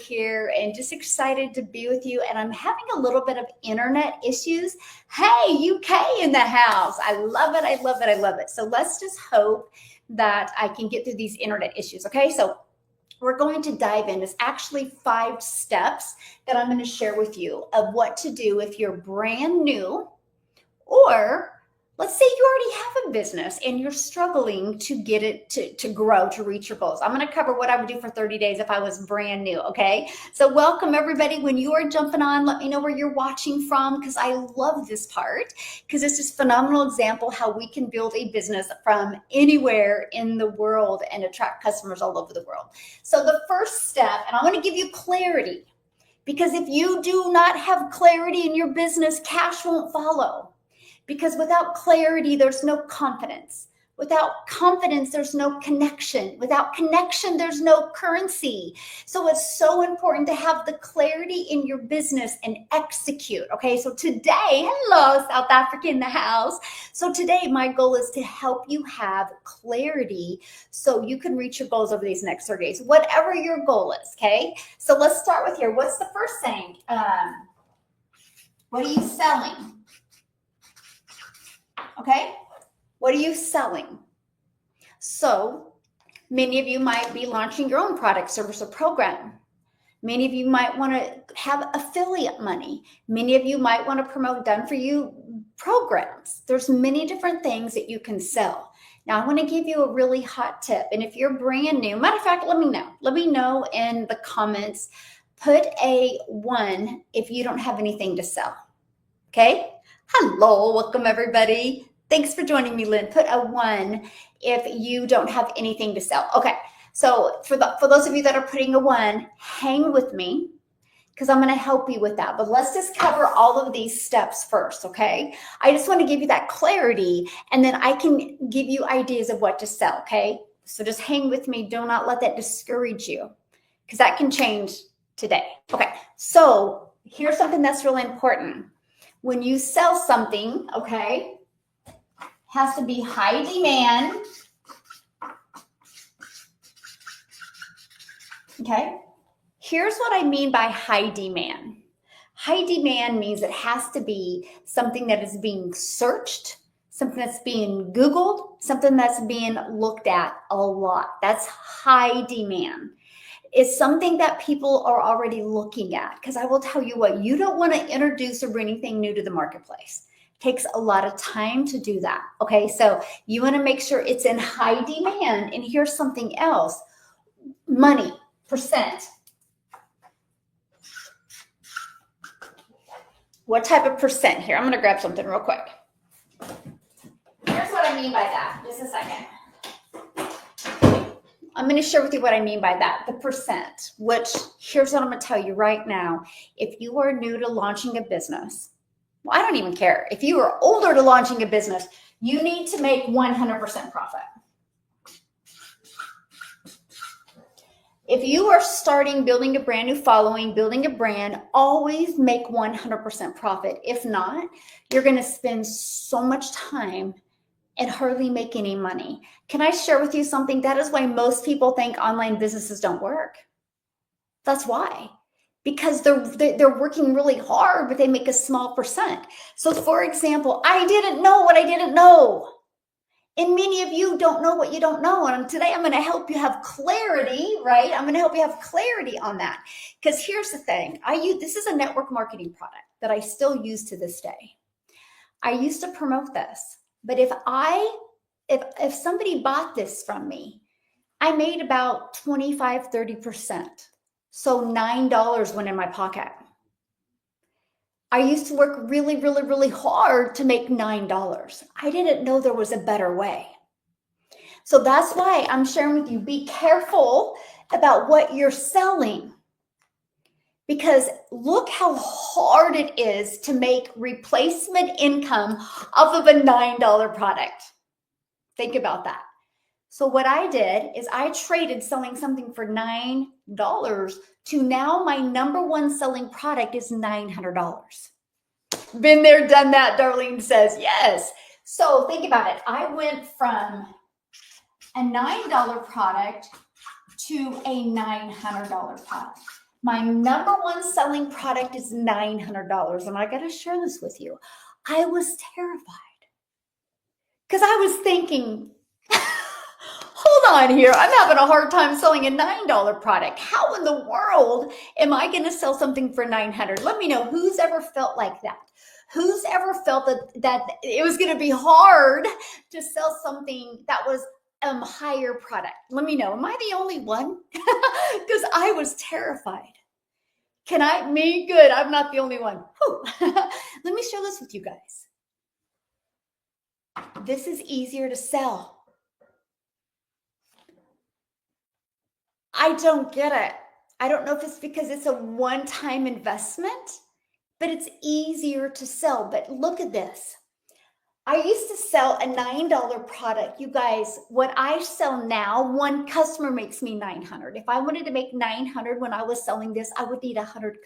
here and just excited to be with you. And I'm having a little bit of internet issues. Hey, UK in the house. I love it. I love it. I love it. So let's just hope that I can get through these internet issues. Okay, so we're going to dive in. It's actually 5 steps that I'm going to share with you of what to do if you're brand new, or let's say you already have a business and you're struggling to get it to grow, to reach your goals. I'm going to cover what I would do for 30 days if I was brand new. Okay. So welcome everybody. When you are jumping on, let me know where you're watching from, because I love this part, because it's just a phenomenal example how we can build a business from anywhere in the world and attract customers all over the world. So the first step, and I want to give you clarity, because if you do not have clarity in your business, cash won't follow. Because without clarity, there's no confidence. Without confidence, there's no connection. Without connection, there's no currency. So it's so important to have the clarity in your business and execute. Okay, so today, hello, South Africa in the house. So today, my goal is to help you have clarity so you can reach your goals over these next 30 days, whatever your goal is. Okay, so let's start with here. What's the first thing? What are you selling? Okay, what are you selling? So many of you might be launching your own product, service, or program. Many of you might want to have affiliate money. Many of you might want to promote done for you programs. There's many different things that you can sell. Now, I want to give you a really hot tip. And if you're brand new, matter of fact, let me know. Let me know in the comments. Put a 1 if you don't have anything to sell. Okay. Hello, welcome everybody. Thanks for joining me, Lynn. Put a 1 if you don't have anything to sell. Okay, so for those of you that are putting a 1, hang with me, because I'm going to help you with that. But let's just cover all of these steps first, okay? I just want to give you that clarity, and then I can give you ideas of what to sell, okay? So just hang with me. Do not let that discourage you, because that can change today. Okay, so here's something that's really important. When you sell something, okay, has to be high demand. Okay, here's what I mean by high demand. High demand means it has to be something that is being searched, something that's being Googled, something that's being looked at a lot. That's high demand. It's something that people are already looking at, because I will tell you what, you don't want to introduce or bring anything new to the marketplace. It takes a lot of time to do that. Okay, so you want to make sure it's in high demand. And here's something else: money, percent. What type of percent here? I'm going to grab something real quick. Here's what I mean by that. Just a second. I'm going to share with you what I mean by that, the percent, which here's what I'm going to tell you right now. If you are new to launching a business, well, I don't even care. If you are older to launching a business, you need to make 100% profit. If you are starting, building a brand new following, building a brand, always make 100% profit. If not, you're going to spend so much time and hardly make any money. Can I share with you something? That is why most people think online businesses don't work. That's why. Because they're working really hard, but they make a small percent. So for example, I didn't know what I didn't know. And many of you don't know what you don't know. And today I'm going to help you have clarity, right? I'm going to help you have clarity on that. Because here's the thing. This is a network marketing product that I still use to this day. I used to promote this. But if somebody bought this from me, I made about 25, 30%. So $9 went in my pocket. I used to work really, really, really hard to make $9. I didn't know there was a better way. So that's why I'm sharing with you, be careful about what you're selling. Because look how hard it is to make replacement income off of a $9 product. Think about that. So what I did is I traded selling something for $9 to now my number one selling product is $900. Been there, done that, Darlene says, yes. So think about it. I went from a $9 product to a $900 product. My number one selling product is $900. And I got to share this with you. I was terrified because I was thinking, hold on here. I'm having a hard time selling a $9 product. How in the world am I going to sell something for $900? Let me know who's ever felt like that. Who's ever felt that it was going to be hard to sell something that was higher product? Let me know. Am I the only one? Because I was terrified. Me? Good. I'm not the only one. Let me share this with you guys. This is easier to sell. I don't get it. I don't know if it's because it's a one-time investment, but it's easier to sell. But look at this. I used to sell a $9 product. You guys, what I sell now, one customer makes me $900. If I wanted to make $900 when I was selling this, I would need 100